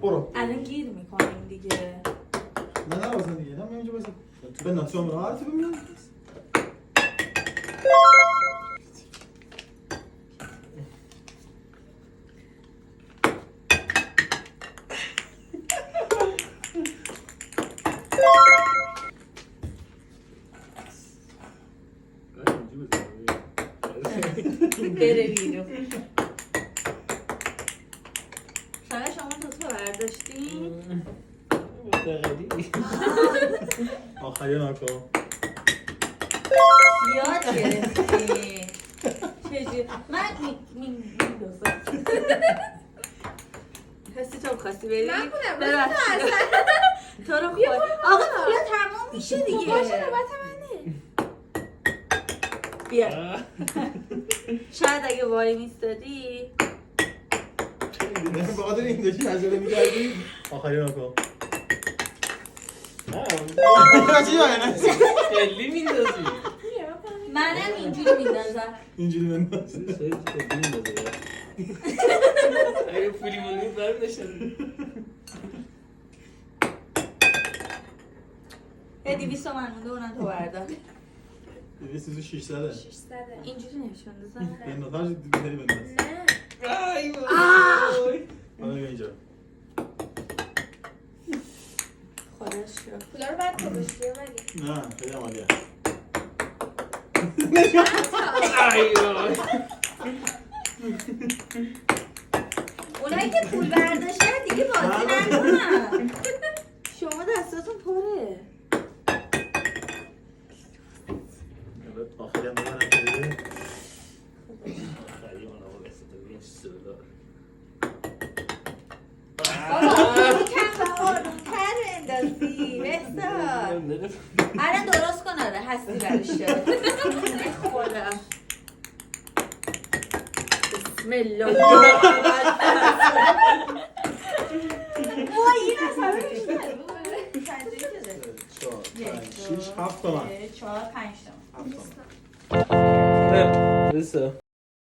برو. الان گیر میکنیم دیگه. نه واسه دیگه. نه اینجا واسه. بنا تو راحت ببین. بره بیرون. شما دوتا برداشتیم؟ آخری نکن. یاد گرفتی. چجوری؟ من میدوزم. هستی تو بخواستی بری؟ نکنم ببخشید. تو رو خود. آقا پولا تمام میشه دیگه. باشه نوبت منه. بیا. شاید اگه وای میستادی نه به خاطر این داشتی عجله می‌کردی. آخری نکن. نه چی نه خیلی میندازی. منم اینجوری میندازم. اینجوری بنداز. خیلی میندازی. اگه پولی مونی برمی‌داشتم. یه 200 تومن مونده اونم تو بردار. 2600. 600. اینجوری نشون دادم. بنداز دیگه بنداز. نه. ای وای. حالا بیا اینجا. خدا شکر. پولا رو بعد گذاشتی ولی. نه خیلی عملیه. ای وای. اونایی که پول برداشتن دیگه بازی نکنن. شما دستاتون پره. آخری هم بزنم دیگه. خیلی من آقا دستت رو این $30. بابا کم آروم‌تر بندازی بهزاد. الان درست کن آره هستی برش شد. خدا بسم الله. وای این اصلا بیشتر. 4 5 6 7 تومن. 4 5 تومن. درسته.